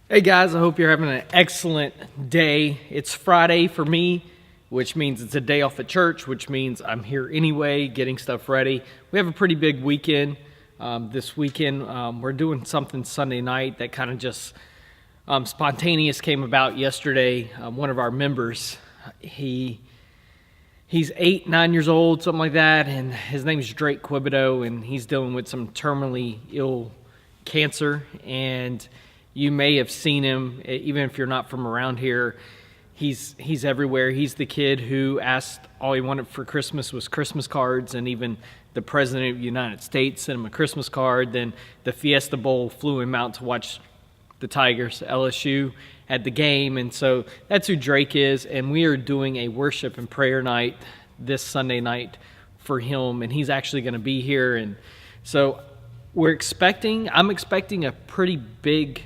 Hey guys, I hope you're having an excellent day. It's Friday for me, which means it's a day off at church, which means I'm here anyway, getting stuff ready. We have a pretty big weekend this weekend. We're doing something Sunday night that kind of just spontaneous came about yesterday. One of our members, he's 9 years old, something like that, and his name is Drake Quibido, and he's dealing with some terminally ill cancer, and you may have seen him, even if you're not from around here. He's everywhere. He's the kid who asked all he wanted for Christmas was Christmas cards, and even the President of the United States sent him a Christmas card. Then the Fiesta Bowl flew him out to watch the Tigers, LSU, at the game. And so that's who Drake is, and we are doing a worship and prayer night this Sunday night for him, and he's actually going to be here. And so I'm expecting a pretty big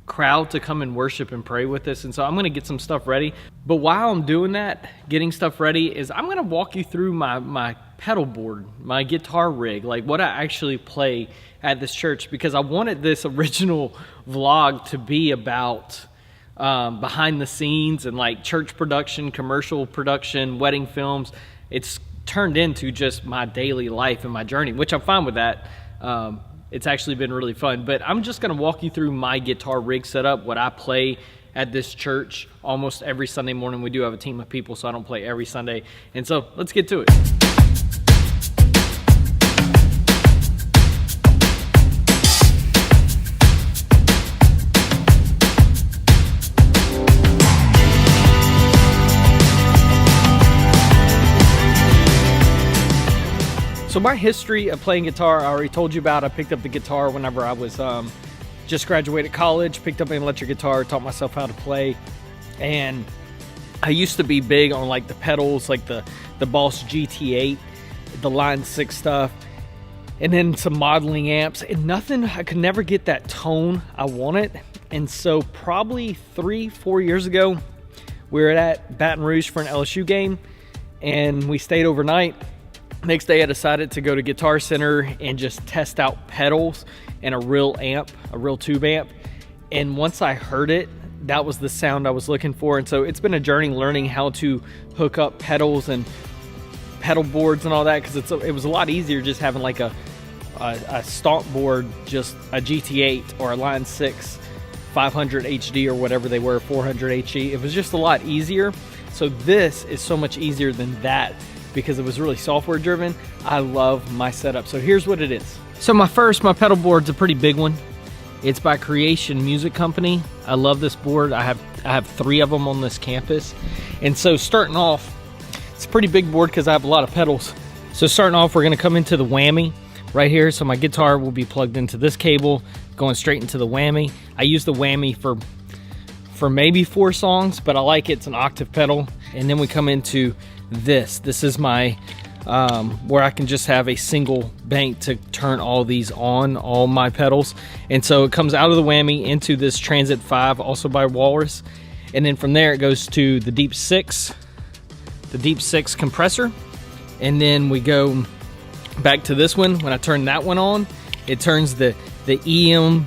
crowd to come and worship and pray with us, and so I'm going to get some stuff ready. But while I'm doing that, getting stuff ready, is I'm going to walk you through my pedal board, my guitar rig, like what I actually play at this church, because I wanted this original vlog to be about behind the scenes and like church production, commercial production, wedding films. It's turned into just my daily life and my journey, which I'm fine with that. It's actually been really fun, but I'm just going to walk you through my guitar rig setup, what I play at this church almost every Sunday morning. We do have a team of people, so I don't play every Sunday. And so let's get to it. So my history of playing guitar, I already told you about. I picked up the guitar whenever I was just graduated college, picked up an electric guitar, taught myself how to play. And I used to be big on like the pedals, like the Boss GT8, the Line 6 stuff, and then some modeling amps, and nothing, I could never get that tone I wanted. And so probably 3-4 years ago, we were at Baton Rouge for an LSU game, and we stayed overnight. Next day I decided to go to Guitar Center and just test out pedals and a real amp, a real tube amp. And once I heard it, that was the sound I was looking for. And so it's been a journey learning how to hook up pedals and pedal boards and all that, because it was a lot easier just having like a stomp board, just a GT8 or a Line 6 500 HD or whatever they were, 400 HE. It was just a lot easier. So this is so much easier than that, because it was really software driven. I love my setup. So here's what it is. So my pedal board's a pretty big one. It's by Creation Music Company. I love this board. I have 3 of them on this campus. And so starting off, it's a pretty big board because I have a lot of pedals. So starting off, we're gonna come into the whammy right here. So my guitar will be plugged into this cable, going straight into the whammy. I use the whammy for maybe 4 songs, but I like it. It's an octave pedal. And then we come into this is my where I can just have a single bank to turn all these on, all my pedals. And so it comes out of the whammy into this Transit 5, also by Walrus, and then from there it goes to the Deep 6 compressor. And then we go back to this one. When I turn that one on, it turns the EM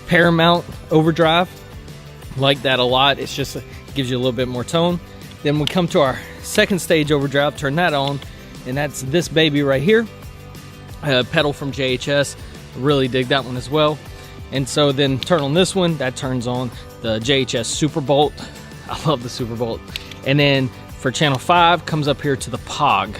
Paramount overdrive. Like that a lot. It's just gives you a little bit more tone. Then we come to our second stage overdrive, turn that on, and that's this baby right here, a pedal from JHS. Really dig that one as well. And so then turn on this one, that turns on the JHS Super Bolt. I love the Super Bolt. And then for channel 5 comes up here to the POG,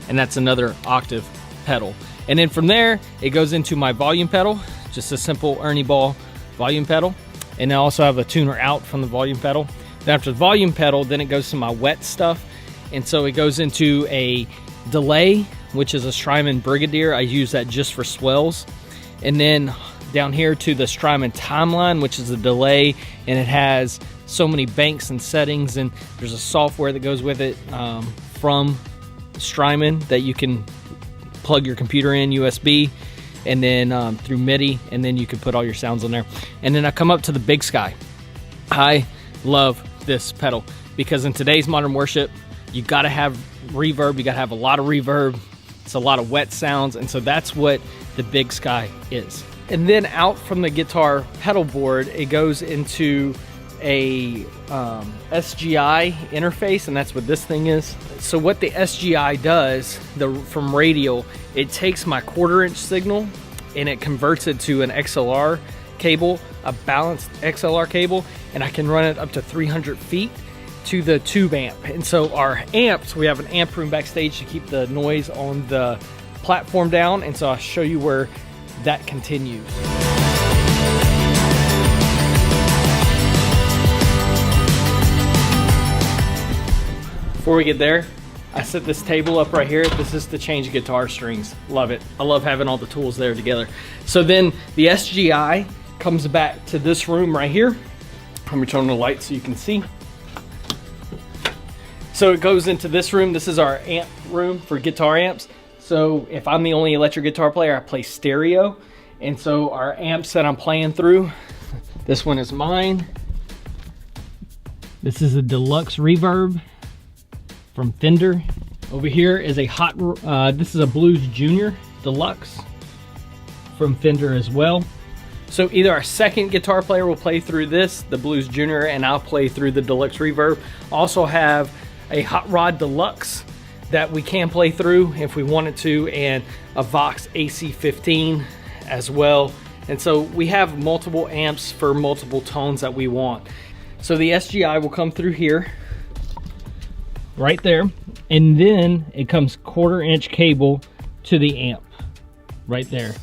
and that's another octave pedal. And then from there it goes into my volume pedal, just a simple Ernie Ball volume pedal. And I also have a tuner out from the volume pedal. Then after the volume pedal, then it goes to my wet stuff. And so it goes into a delay, which is a Strymon Brigadier. I use that just for swells. And then down here to the Strymon Timeline, which is a delay, and it has so many banks and settings, and there's a software that goes with it from Strymon that you can plug your computer in USB, and then through MIDI, and then you can put all your sounds on there. And then I come up to the Big Sky. I love this pedal because in today's modern worship, you got to have reverb. You got to have a lot of reverb. It's a lot of wet sounds, and so that's what the Big Sky is. And then out from the guitar pedal board, it goes into a SGI interface, and that's what this thing is. So what the SGI does, from radial, it takes my 1/4" signal and it converts it to an XLR cable, a balanced XLR cable, and I can run it up to 300 feet to the tube amp. And so our amps, we have an amp room backstage to keep the noise on the platform down, and so I'll show you where that continues. Before we get there, I set this table up right here. This is to change guitar strings. Love it. I love having all the tools there together. So then the SGI comes back to this room right here. Let me turn on the light so you can see. So it goes into this room. This is our amp room for guitar amps. So if I'm the only electric guitar player, I play stereo. And so our amps that I'm playing through, this one is mine. This is a deluxe reverb from Fender. Over here is a this is a Blues Junior Deluxe from Fender as well. So either our second guitar player will play through this, the Blues Junior, and I'll play through the deluxe reverb. Also have a Hot Rod Deluxe that we can play through if we wanted to, and a Vox AC15 as well. And so we have multiple amps for multiple tones that we want. So the SGI will come through here, right there, and then it comes 1/4" cable to the amp, right there.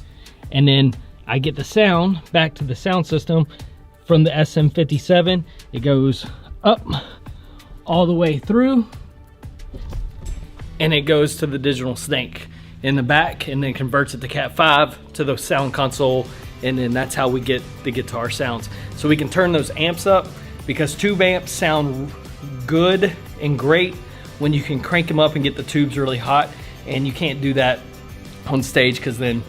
And then I get the sound back to the sound system from the SM57. It goes up all the way through, and it goes to the digital snake in the back, and then converts it to Cat 5 to the sound console, and then that's how we get the guitar sounds. So we can turn those amps up, because tube amps sound good and great when you can crank them up and get the tubes really hot, and you can't do that on stage because then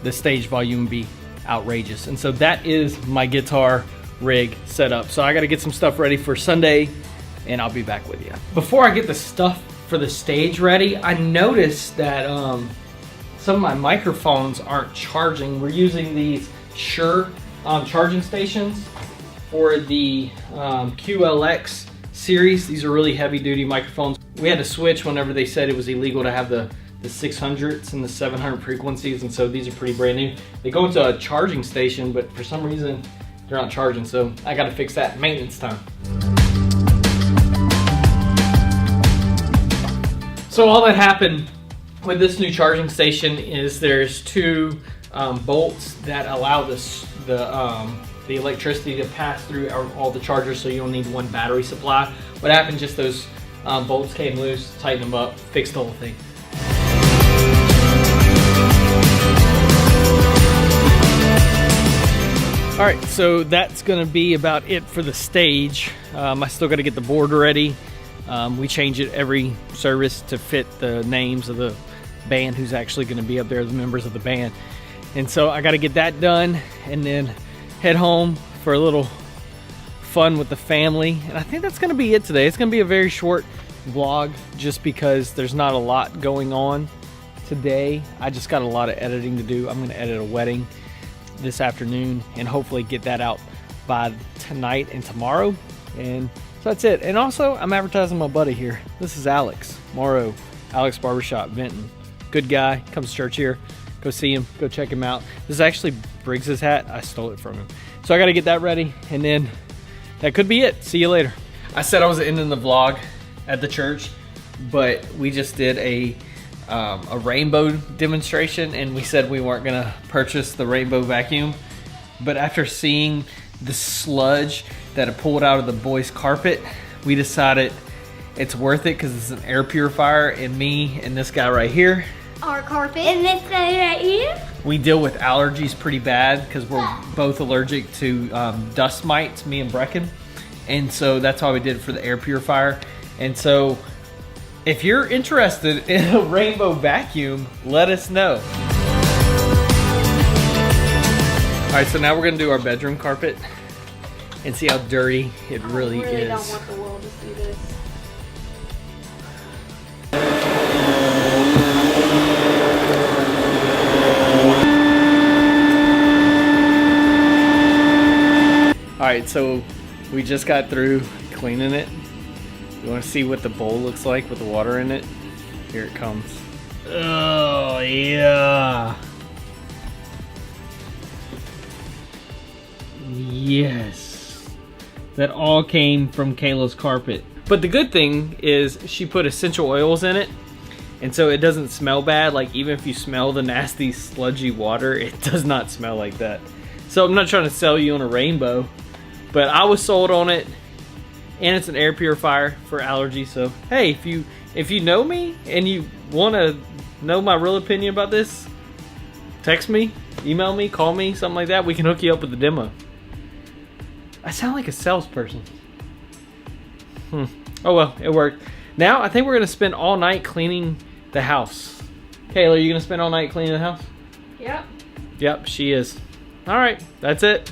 the stage volume would be outrageous. And so that is my guitar rig set up. So I got to get some stuff ready for Sunday, and I'll be back with you. Before I get the stuff for the stage ready, I noticed that some of my microphones aren't charging. We're using these Shure charging stations for the QLX series. These are really heavy duty microphones. We had to switch whenever they said it was illegal to have the 600s and the 700 frequencies, and so these are pretty brand new. They go into a charging station, but for some reason they're not charging, so I gotta fix that. Maintenance time. So all that happened with this new charging station is there's two bolts that allow the electricity to pass through all the chargers, so you don't need one battery supply. What happened, just those bolts came loose, tightened them up, fixed the whole thing. All right, so that's gonna be about it for the stage. I still gotta get the board ready. We change it every service to fit the names of the band who's actually gonna be up there, the members of the band. And so I gotta get that done and then head home for a little fun with the family. And I think that's gonna be it today. It's gonna be a very short vlog just because there's not a lot going on today. I just got a lot of editing to do. I'm gonna edit a wedding this afternoon and hopefully get that out by tonight and tomorrow. And so that's it. And also, I'm advertising my buddy here. This is Alex Morrow, Alex Barbershop, Vinton. Good guy, comes to church here. Go see him, go check him out. This is actually Briggs's hat. I stole it from him. So I gotta get that ready, and then that could be it. See you later. I said I was ending the vlog at the church, but we just did a rainbow demonstration, and we said we weren't gonna purchase the rainbow vacuum. But after seeing the sludge that it pulled out of the boys' carpet, we decided it's worth it because it's an air purifier, and me and this guy right here, our carpet, and this guy right here, we deal with allergies pretty bad because we're both allergic to dust mites, me and Brecken. And so that's why we did it for the air purifier. And so if you're interested in a rainbow vacuum, let us know. All right, so now we're gonna do our bedroom carpet and see how dirty it really is. I really don't want the world to see this. right, so we just got through cleaning it. You want to see what the bowl looks like with the water in it? Here it comes. Oh, yeah. Yes. That all came from Kayla's carpet. But the good thing is she put essential oils in it, and so it doesn't smell bad. Like, even if you smell the nasty sludgy water, it does not smell like that. So I'm not trying to sell you on a rainbow, but I was sold on it, and it's an air purifier for allergies. So hey, if you know me and you want to know my real opinion about this, text me, email me, call me, something like that. We can hook you up with the demo. I sound like a salesperson. Oh well, it worked. Now I think we're gonna spend all night cleaning the house. Kayla, are you gonna spend all night cleaning the house? Yep. Yep, she is. All right, that's it.